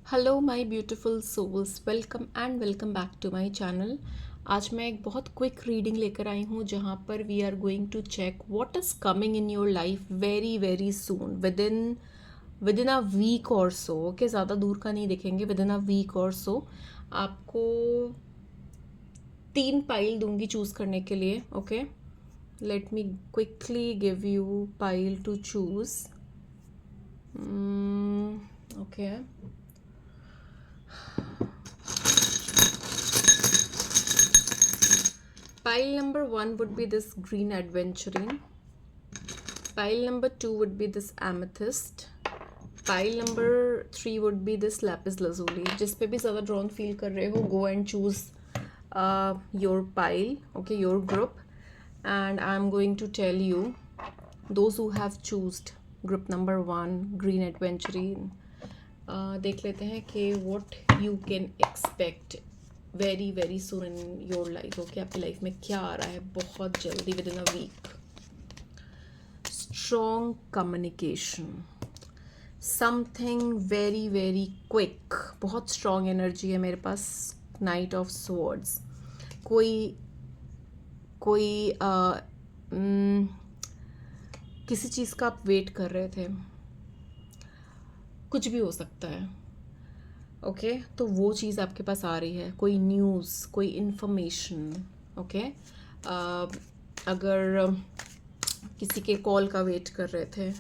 Hello my beautiful souls, welcome and welcome back to my channel. आज मैं एक बहुत क्विक रीडिंग लेकर आई हूँ जहाँ पर we are going to check what is coming in your life very very soon, within a week or so. Okay, ज़्यादा दूर का नहीं देखेंगे, with in a week or सो। आपको 3 पाइल दूंगी चूज़ करने के लिए। Okay, let me quickly give you pile to choose. Okay, pile number 1 would be this green adventurine. Pile number 2 would be this amethyst. Pile number 3 would be this lapis lazuli. जिस पे भी ज़्यादा drawn feel कर रहे हो, go and choose your pile, okay, your group. And I'm going to tell you, those who have chosen group number 1, green adventurine, देख लेते हैं कि what you can expect very very soon in your life. Okay, आपकी life में क्या आ रहा है बहुत जल्दी, within a week. Strong communication, something very very quick. बहुत स्ट्रॉन्ग एनर्जी है मेरे पास। नाइट ऑफ स्वॉर्ड्स, कोई कोई किसी चीज़ का आप वेट कर रहे थे, कुछ भी हो सकता है। ओके, तो वो चीज़ आपके पास आ रही है, कोई न्यूज़, कोई इन्फॉर्मेशन। ओके, अगर किसी के कॉल का वेट कर रहे थे,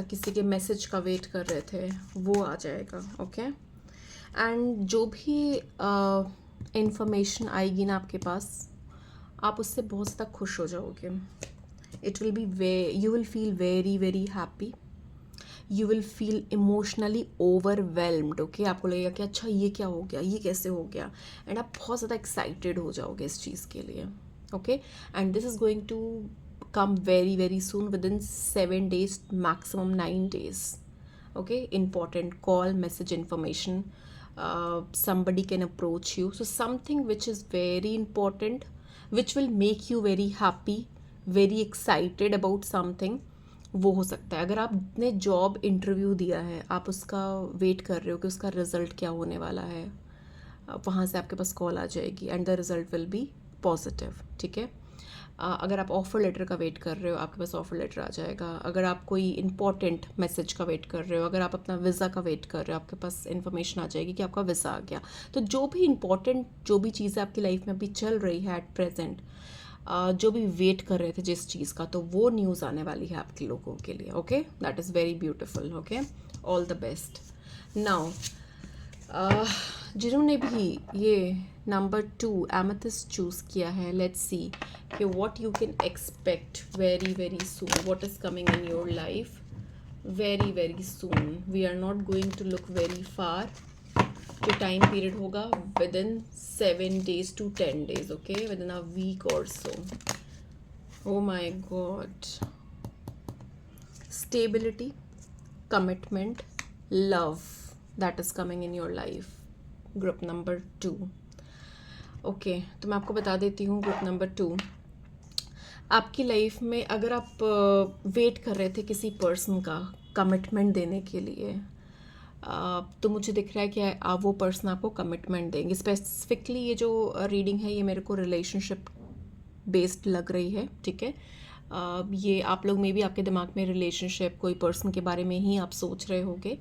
किसी के मैसेज का वेट कर रहे थे, वो आ जाएगा। ओके, एंड जो भी इन्फॉर्मेशन आएगी ना आपके पास, आप उससे बहुत ज़्यादा खुश हो जाओगे। It will be you will feel very very happy. You will feel emotionally overwhelmed. Okay, आपको लगेगा कि अच्छा ये क्या हो गया, ये कैसे हो गया, एंड आप बहुत ज़्यादा एक्साइटेड हो जाओगे इस चीज़ के लिए। Okay, and this is going to come very very soon, with in 7 days, maximum 9 days। okay, important call, message, information, somebody can approach you, so something which is very important, which will make you very happy, very excited about something, वो हो सकता है। अगर आपने job interview दिया है, आप उसका वेट कर रहे हो कि उसका रिज़ल्ट क्या होने वाला है, वहाँ से आपके पास कॉल आ जाएगी and the result will be positive. ठीक है, अगर आप ऑफ़र लेटर का वेट कर रहे हो, आपके पास ऑफ़र लेटर आ जाएगा। अगर आप कोई इंपॉर्टेंट मैसेज का वेट कर रहे हो, अगर आप अपना वीज़ा का वेट कर रहे हो, आपके पास इन्फॉर्मेशन आ जाएगी कि आपका वीज़ा आ गया। तो जो भी इंपॉर्टेंट, जो भी चीज़ें आपकी लाइफ में अभी चल रही है एट प्रेजेंट, जो भी वेट कर रहे थे जिस चीज़ का, तो वो न्यूज़ आने वाली है आपके लोगों के लिए। Okay, that is very beautiful. Okay, all the best. Now जिन्होंने भी ये नंबर 2 एमेथिस्ट चूज़ किया है, लेट्स सी कि what you can expect very very soon, what is coming in your life very very soon. We are not going to look very far. जो time period होगा विद इन 7 days to 10 days। Okay, within a week or so. Oh my God, stability, commitment, love, that is coming in your life, group number 2। Okay, तो मैं आपको बता देती हूँ group number 2। आपकी लाइफ में अगर आप वेट कर रहे थे किसी पर्सन का कमिटमेंट देने के लिए, तो मुझे दिख रहा है कि वो पर्सन आपको कमिटमेंट देंगे। स्पेसिफिकली ये जो रीडिंग है, ये मेरे को रिलेशनशिप बेस्ड लग रही है। ठीक है, ये आप लोग में भी, आपके दिमाग में रिलेशनशिप, कोई पर्सन के बारे में ही आप सोच रहे होगे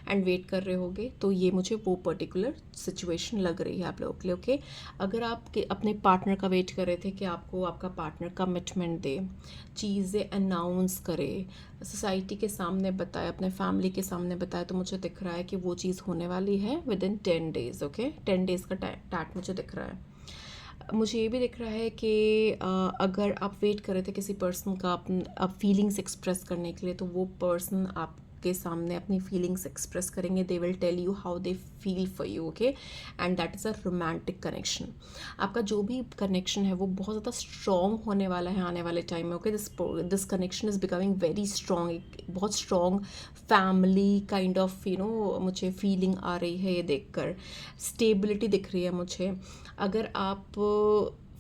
एंड वेट कर रहे होगे, तो ये मुझे वो पर्टिकुलर सिचुएशन लग रही है आप लोगों के लिए। ओके, अगर आप अपने पार्टनर का वेट कर रहे थे कि आपको आपका पार्टनर कमिटमेंट दे, चीज़ें अनाउंस करे, सोसाइटी के सामने बताए, अपने फैमिली के सामने बताए, तो मुझे दिख रहा है कि वो चीज़ होने वाली है with in 10 days। Okay, 10 days का टैट मुझे दिख रहा है। मुझे ये भी दिख रहा है कि अगर आप वेट कर रहे थे किसी पर्सन का आप फीलिंग्स एक्सप्रेस करने के लिए, तो वो पर्सन आपके सामने अपनी फीलिंग्स एक्सप्रेस करेंगे। They will tell you how they feel for you. Okay, and that is a romantic connection. आपका जो भी कनेक्शन है वो बहुत ज़्यादा स्ट्रॉन्ग होने वाला है आने वाले टाइम में। Okay, this connection is becoming very strong, एक बहुत स्ट्रॉन्ग फैमिली काइंड ऑफ मुझे फीलिंग आ रही है ये देखकर। स्टेबिलिटी दिख रही है मुझे। अगर आप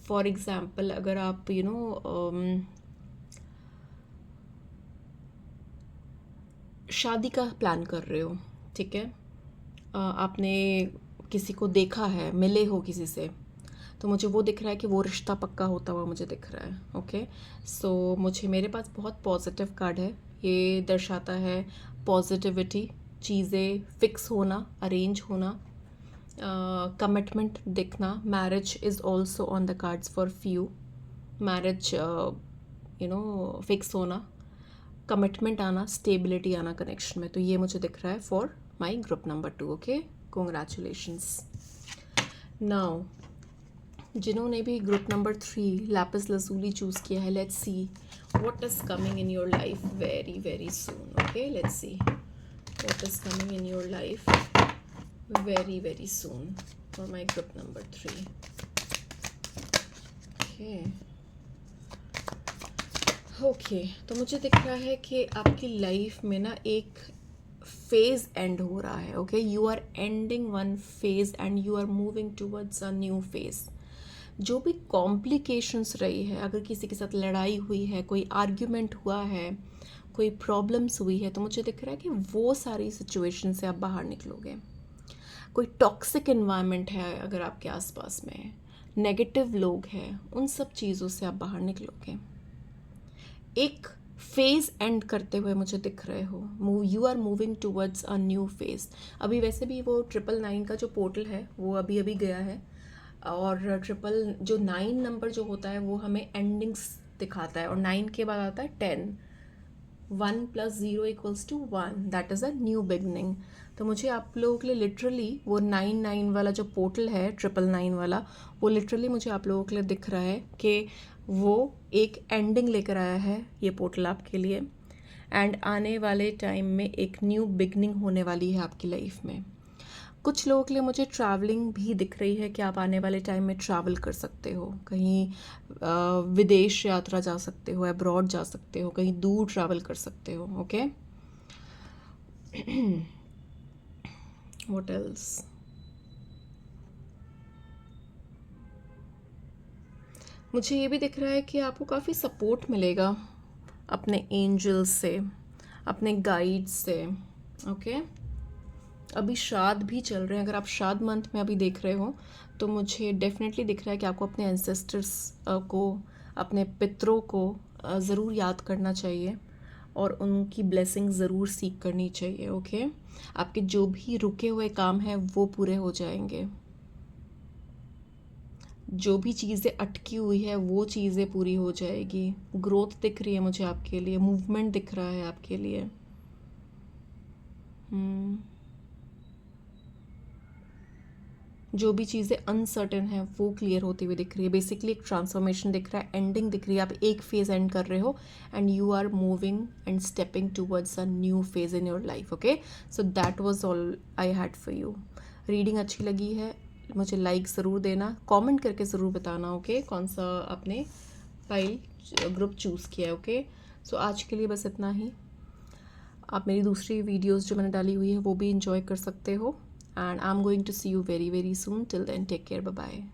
फॉर एग्ज़ाम्पल, अगर आप शादी का प्लान कर रहे हो, ठीक है, आपने किसी को देखा है, मिले हो किसी से, तो मुझे वो दिख रहा है कि वो रिश्ता पक्का होता हुआ मुझे दिख रहा है। ओके, सो मुझे मेरे पास बहुत पॉजिटिव कार्ड है। ये दर्शाता है पॉजिटिविटी, चीज़ें फिक्स होना, अरेंज होना, कमिटमेंट दिखना। Marriage is also on the cards for few. Marriage fix होना, कमिटमेंट आना, स्टेबिलिटी आना कनेक्शन में। तो ये मुझे दिख रहा है for my group number 2। Okay, congratulations. Now जिन्होंने भी ग्रुप नंबर 3 लैपिस लसूली चूज़ किया है, let's see what is coming in your life very very soon. Okay, let's see what is coming in your life very very soon for my group number 3। Okay, तो मुझे दिख रहा है कि आपकी life में ना एक फेज़ एंड हो रहा है। Okay, you are ending one phase and you are moving towards a new phase. जो भी कॉम्प्लिकेशंस रही है, अगर किसी के साथ लड़ाई हुई है, कोई आर्ग्यूमेंट हुआ है, कोई प्रॉब्लम्स हुई है, तो मुझे दिख रहा है कि वो सारी सिचुएशन से आप बाहर निकलोगे। कोई टॉक्सिक इन्वायरमेंट है अगर आपके आसपास में, नेगेटिव लोग हैं, उन सब चीज़ों से आप बाहर निकलोगे। एक फेज़ एंड करते हुए मुझे दिख रहे हो। You are moving towards a new phase. अभी वैसे भी वो 999 का जो पोर्टल है वो अभी अभी गया है, और 9 नंबर जो होता है वो हमें एंडिंग्स दिखाता है, और 9 के बाद आता है 10। 1 + 0 = 1, that is a new beginning. तो मुझे आप लोगों के लिए लिटरली वो 99 वाला जो पोर्टल है, 999 वाला, वो लिटरली मुझे आप लोगों के लिए दिख रहा है कि वो एक एंडिंग लेकर आया है ये पोर्टल आपके लिए, एंड आने वाले टाइम में एक न्यू बिगनिंग होने वाली है आपकी लाइफ में। कुछ लोगों के लिए मुझे ट्रैवलिंग भी दिख रही है कि आप आने वाले टाइम में ट्रैवल कर सकते हो, कहीं विदेश यात्रा जा सकते हो, अब्रॉड जा सकते हो, कहीं दूर ट्रैवल कर सकते हो। Okay, what else? मुझे ये भी दिख रहा है कि आपको काफ़ी सपोर्ट मिलेगा अपने एंजल्स से, अपने गाइड से। ओके, अभी श्राद्ध भी चल रहे हैं। अगर आप श्राद्ध मंथ में अभी देख रहे हो तो मुझे डेफिनेटली दिख रहा है कि आपको अपने एंसेस्टर्स को, अपने पितरों को ज़रूर याद करना चाहिए और उनकी ब्लेसिंग ज़रूर सीख करनी चाहिए। ओके, आपके जो भी रुके हुए काम हैं वो पूरे हो जाएंगे। जो भी चीज़ें अटकी हुई है वो चीज़ें पूरी हो जाएगी। ग्रोथ दिख रही है मुझे आपके लिए, मूवमेंट दिख रहा है आपके लिए। जो भी चीज़ें अनसर्टेन है वो क्लियर होती हुई दिख रही है। बेसिकली एक ट्रांसफॉर्मेशन दिख रहा है, एंडिंग दिख रही है। आप एक फेज़ एंड कर रहे हो and you are moving and stepping towards a new phase in your life. Okay, so that was all I had for you. Reading अच्छी लगी है मुझे लाइक ज़रूर देना, कमेंट करके ज़रूर बताना। ओके, कौन सा आपने फाइल ग्रुप चूज़ किया है। ओके, सो आज के लिए बस इतना ही। आप मेरी दूसरी वीडियोस जो मैंने डाली हुई है वो भी इंजॉय कर सकते हो, and I'm going to see you very very soon. Till then, take care. Bye bye.